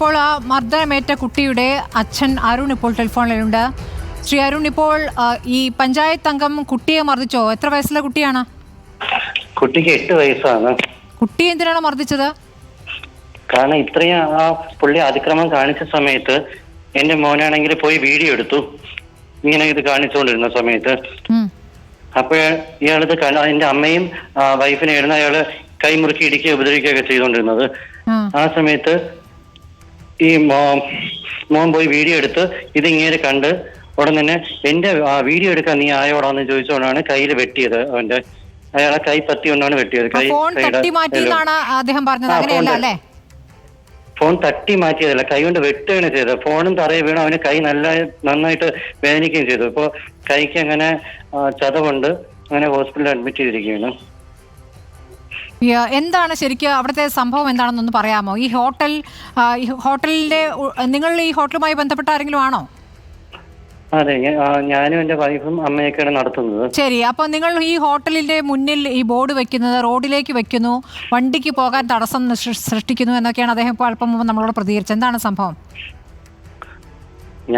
ഇപ്പോൾ ആ മർദ്ദനമേറ്റ കുട്ടിയുടെ അച്ഛൻ അരുൺ ഇപ്പോൾ ടെലിഫോണിലുണ്ട്. ശ്രീ അരുൺ, ഇപ്പോൾ ഈ പഞ്ചായത്ത് അംഗം കുട്ടിയെ മർദ്ദിച്ചോ? എത്ര വയസ്സുള്ള കുട്ടിയാണ്? കുട്ടിക്ക് 8 വയസ്സാണ്. കുട്ടി എന്തിനാണ് മർദ്ദിച്ചത്? കാരണം ഇത്രയും ആ പുള്ളി അതിക്രമം കാണിച്ച സമയത്ത് എന്റെ മോനാണെങ്കിൽ പോയി വീഡിയോ എടുത്തു, ഇങ്ങനെ ഇത് കാണിച്ചുകൊണ്ടിരുന്ന സമയത്ത്. അപ്പോഴ ഇയാളിത് എന്റെ അമ്മയും വൈഫിനെ ആയിരുന്നു അയാള് കൈമുറുക്കി ഇടിക്കുകയോ ഉപദ്രവിക്കുകയൊക്കെ ചെയ്തുകൊണ്ടിരുന്നത്. ആ സമയത്ത് ഈ മോൻ പോയി വീഡിയോ എടുത്ത് ഇതിങ്ങനെ കണ്ട് ഉടൻ തന്നെ എന്റെ വീഡിയോ എടുക്കാൻ നീ ആയോടാന്ന് ചോദിച്ചുകൊണ്ടാണ് കയ്യിൽ വെട്ടിയത്. അയാളെ കൈ പത്തിക്കൊണ്ടാണ് വെട്ടിയത്. ഫോൺ തട്ടി മാറ്റിയതല്ല, കൈ കൊണ്ട് വെട്ടുകയാണ് ചെയ്തത്. ഫോണും തറയെ വീണു, അവന് കൈ നന്നായിട്ട് വേദനിക്കുകയും ചെയ്തു. ഇപ്പൊ കൈക്ക് അങ്ങനെ ചതവുണ്ട്, അങ്ങനെ ഹോസ്പിറ്റലിൽ അഡ്മിറ്റ് ചെയ്തിരിക്കുകയാണ്. എന്താണ് ശരിക്കും അവിടുത്തെ സംഭവം എന്താണെന്നൊന്ന് പറയാമോ? ഈ ഹോട്ടലിന്റെ നിങ്ങൾ ഈ ഹോട്ടലുമായി ബന്ധപ്പെട്ട ആരെങ്കിലും ആണോ? അതെ, ഞാനും എന്റെ വൈഫും അമ്മയൊക്കെയാണ് നടത്തുന്നത്. ശരി, അപ്പൊ നിങ്ങൾ ഈ ഹോട്ടലിന്റെ മുന്നിൽ ഈ ബോർഡ് വെക്കുന്നത് റോഡിലേക്ക് വെക്കുന്നു, വണ്ടിക്ക് പോകാൻ തടസ്സം സൃഷ്ടിക്കുന്നു എന്നൊക്കെയാണ് അദ്ദേഹം ഇപ്പോൾ അല്പം മുമ്പ് നമ്മളോട് പ്രതികരിച്ചത്. എന്താണ് സംഭവം?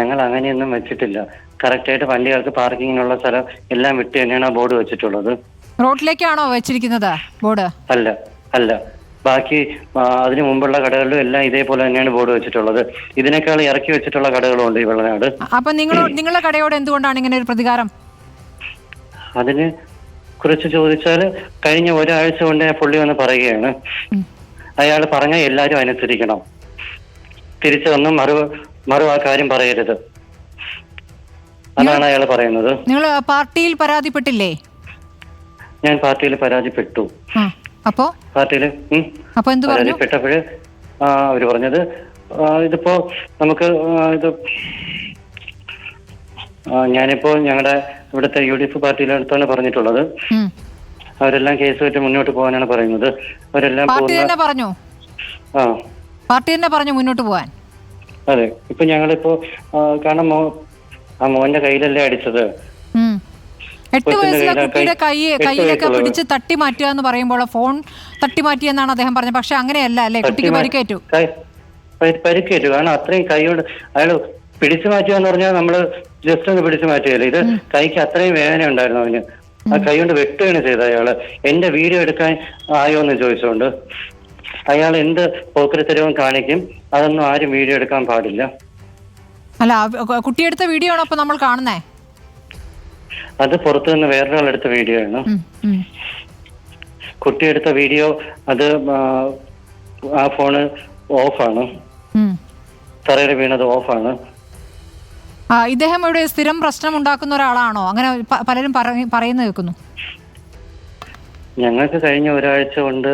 ഞങ്ങൾ അങ്ങനെയൊന്നും വെച്ചിട്ടില്ല. കറക്റ്റായിട്ട് വണ്ടികൾക്ക് പാർക്കിങ്ങിനുള്ള സ്ഥലം എല്ലാം വിട്ട് തന്നെയാണ് ആ ബോർഡ് വെച്ചിട്ടുള്ളത്. റോഡിലേക്കാണോ വെച്ചിരിക്കുന്നത് ബോർഡ്? അല്ല, ബാക്കി അതിനു മുമ്പുള്ള കടകളിലും എല്ലാം ഇതേപോലെ തന്നെയാണ് ബോർഡ് വെച്ചിട്ടുള്ളത്. ഇതിനേക്കാൾ ഇറക്കി വെച്ചിട്ടുള്ള കടകളും ഉണ്ട് ഈ വെള്ളനാട്. അപ്പൊ നിങ്ങളുടെ കടയോട് എന്തുകൊണ്ടാണ് ഇങ്ങനെ ഒരു പ്രതികാരം? അതിന് കുറിച്ച് ചോദിച്ചാൽ കഴിഞ്ഞ ഒരാഴ്ച കൊണ്ട് പുള്ളി വന്ന് പറയുകയാണ്, അയാൾ പറഞ്ഞാൽ എല്ലാവരും അനുസരിക്കണം, തിരിച്ചൊന്നും മറു ആ കാര്യം പറയരുത്, അതാണ് അയാൾ പറയുന്നത്. നിങ്ങൾ പാർട്ടിയിൽ പരാതിപ്പെട്ടില്ലേ? ഞാൻ പാർട്ടിയിൽ പരാതിപ്പെട്ടു. പരാതിപ്പെട്ടപ്പോഴ് അവര് പറഞ്ഞത് ഇതിപ്പോ നമുക്ക് ഇത് ഞാനിപ്പോ ഞങ്ങളുടെ ഇവിടുത്തെ UDF പാർട്ടിയുടെ അടുത്താണ് പറഞ്ഞിട്ടുള്ളത്. അവരെല്ലാം കേസ് വെച്ച് മുന്നോട്ട് പോകാനാണ് പറയുന്നത്. അവരെല്ലാം പറഞ്ഞു മുന്നോട്ട് പോകാൻ. അതെ, ഇപ്പൊ ഞങ്ങളിപ്പോ കാരണം ആ മോന്റെ കയ്യിലല്ലേ അടിച്ചത്. 8 വയസ്സുള്ള കുട്ടിയുടെ കൈയിലൊക്കെ പിടിച്ച് തട്ടി മാറ്റുക എന്ന് പറയുമ്പോൾ ഫോൺ തട്ടി മാറ്റിയെന്നാണ് അദ്ദേഹം പറഞ്ഞത്. പക്ഷെ അങ്ങനെയല്ല അല്ലേ? കുട്ടിക്ക് പരിക്കേറ്റു. കാരണം അത്രയും കൈ കൊണ്ട് അയാൾ പിടിച്ചു മാറ്റുക എന്ന് പറഞ്ഞാൽ നമ്മള് ജസ്റ്റ് ഒന്ന് പിടിച്ചു മാറ്റുകയല്ലേ. ഇത് കൈക്ക് അത്രയും വേദന ഉണ്ടായിരുന്നു അവന്. ആ കൈ കൊണ്ട് വെട്ടുകയാണ് ചെയ്തത് അയാള്. എന്റെ വീഡിയോ എടുക്കാൻ ആയോ എന്ന് ചോദിച്ചുകൊണ്ട് അയാൾ എന്ത് പോക്കരത്തരവും കാണിക്കും. അതൊന്നും ആരും വീഡിയോ എടുക്കാൻ പാടില്ല. അല്ല, കുട്ടിയെടുത്ത വീഡിയോ ആണോ അപ്പൊ നമ്മൾ കാണുന്നേ? അത് പുറത്തു നിന്ന് വേറൊരാളെടുത്ത വീഡിയോ ആണ്. കുട്ടിയെടുത്ത വീഡിയോ അത് ആ ഫോണ് ഓഫാണ്, തറയിൽ വീണത് ഓഫാണ്. ഇദ്ദേഹം ഇവിടെ സ്ഥിരം പ്രശ്നം ഉണ്ടാക്കുന്ന ഒരാളാണോ? അങ്ങനെ പലരും പറയുന്ന കേൾക്കുന്നു. ഞങ്ങൾക്ക് കഴിഞ്ഞ ഒരാഴ്ച കൊണ്ട്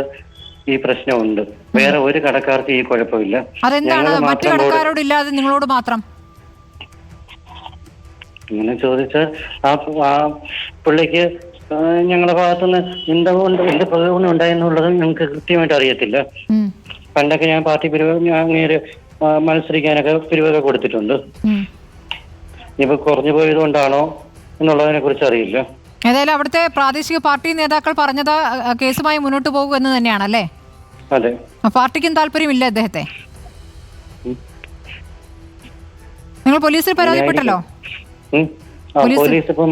ഈ പ്രശ്നമുണ്ട്. വേറെ ഒരു കടക്കാർക്ക് ഈ കുഴപ്പമില്ല. അതെന്താണ് മറ്റു കടക്കാരോട് ഇല്ലാതെ നിങ്ങളോട് മാത്രം? ഇങ്ങനെ ചോദിച്ചാൽ ആ പുള്ളിക്ക് ഞങ്ങളുടെ ഭാഗത്തുനിന്ന് എന്ത് പ്രകോപനം ഉണ്ടായെന്നുള്ളത് ഞങ്ങൾക്ക് കൃത്യമായിട്ട് അറിയത്തില്ല. പണ്ടൊക്കെ ഞാൻ പാർട്ടി അങ്ങേര് മത്സരിക്കാനൊക്കെ പിരിവൊക്കെ കൊടുത്തിട്ടുണ്ട്. ഇപ്പൊ കുറഞ്ഞു പോയത് കൊണ്ടാണോ എന്നുള്ളതിനെ കുറിച്ച് അറിയില്ല. ഏതായാലും അവിടുത്തെ പ്രാദേശിക പാർട്ടി നേതാക്കൾ പറഞ്ഞത് കേസുമായി മുന്നോട്ട് പോകും എന്ന് തന്നെയാണല്ലേ? അതെ. പാർട്ടിക്കും താല്പര്യമില്ല അദ്ദേഹത്തെ. നിങ്ങൾ പോലീസിൽ പരാതിപ്പെട്ടല്ലോ? പോലീസ് ഇപ്പൊ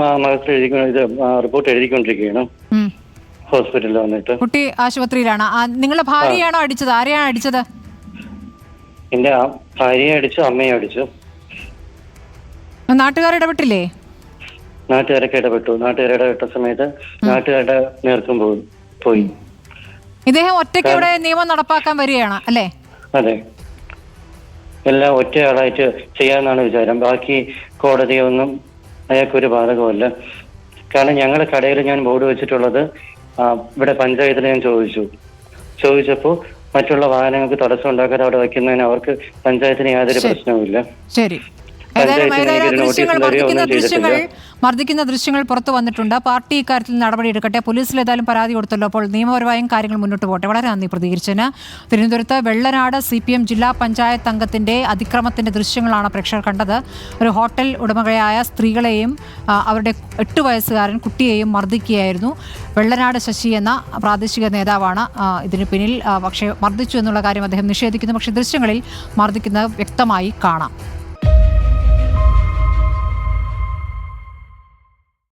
റിപ്പോർട്ട് എഴുതിക്കൊണ്ടിരിക്കുകയാണ് ഹോസ്പിറ്റലിൽ വന്നിട്ട്. കുട്ടി ആശുപത്രിയിലാണ്. നിങ്ങളുടെ ഭാര്യയാണോ അടിച്ചത്? ആരെയാണ് അടിച്ചത്? എന്റെ ഭാര്യയെ അടിച്ചു, അമ്മയെ അടിച്ചു. നാട്ടുകാർ ഇടപെട്ടില്ലേ? നാട്ടുകാരൊക്കെ ഇടപെട്ടു. ഇടപെട്ട സമയത്ത് നാട്ടുകാരുടെ നേതൃത്വം പോയി. ഇദ്ദേഹം ഒറ്റയ്ക്ക് ഇവിടെ നിയമം നടപ്പാക്കാൻ വരികയാണ് അല്ലേ? അതെ, എല്ലാം ഒറ്റയാളായിട്ട് ചെയ്യാമെന്നാണ് വിചാരം. ബാക്കി കോടതിയൊന്നും അയാൾക്കൊരു ബാധകമല്ല. കാരണം ഞങ്ങളുടെ കടയിൽ ഞാൻ ബോർഡ് വെച്ചിട്ടുള്ളത് ഇവിടെ പഞ്ചായത്തിൽ ഞാൻ ചോദിച്ചപ്പോൾ മറ്റുള്ള വാഹനങ്ങൾക്ക് തടസ്സം ഉണ്ടാക്കാതെ അവിടെ വയ്ക്കുന്നതിന് അവർക്ക് പഞ്ചായത്തിന് യാതൊരു പ്രശ്നവുമില്ല. ശരി, ഏതായാലും പഞ്ചായത്തിന് ഒരു ദൃശ്യങ്ങൾ നോട്ടീസ് തരികയോ ഒന്നും ചെയ്തിട്ടില്ല. മർദ്ദിക്കുന്ന ദൃശ്യങ്ങൾ പുറത്തു വന്നിട്ടുണ്ട്. പാർട്ടി ഇക്കാര്യത്തിൽ നടപടിയെടുക്കട്ടെ. പോലീസിൽ ഏതായാലും പരാതി കൊടുത്തല്ലോ, അപ്പോൾ നിയമപരമായും കാര്യങ്ങൾ മുന്നോട്ട് പോട്ടെ. വളരെ നന്ദി പ്രതികരിച്ചതിന്. തിരുവനന്തപുരത്ത് വെള്ളനാട് CPM ജില്ലാ പഞ്ചായത്ത് അംഗത്തിന്റെ അതിക്രമത്തിന്റെ ദൃശ്യങ്ങളാണ് പ്രേക്ഷകർ കണ്ടത്. ഒരു ഹോട്ടൽ ഉടമകളായ സ്ത്രീകളെയും അവരുടെ 8 വയസ്സുകാരൻ കുട്ടിയെയും മർദ്ദിക്കുകയായിരുന്നു. വെള്ളനാട് ശശി എന്ന പ്രാദേശിക നേതാവാണ് ഇതിന് പിന്നിൽ. പക്ഷേ മർദ്ദിച്ചു എന്നുള്ള കാര്യം അദ്ദേഹം നിഷേധിക്കുന്നു. പക്ഷേ ദൃശ്യങ്ങളിൽ മർദ്ദിക്കുന്നത് വ്യക്തമായി കാണാം.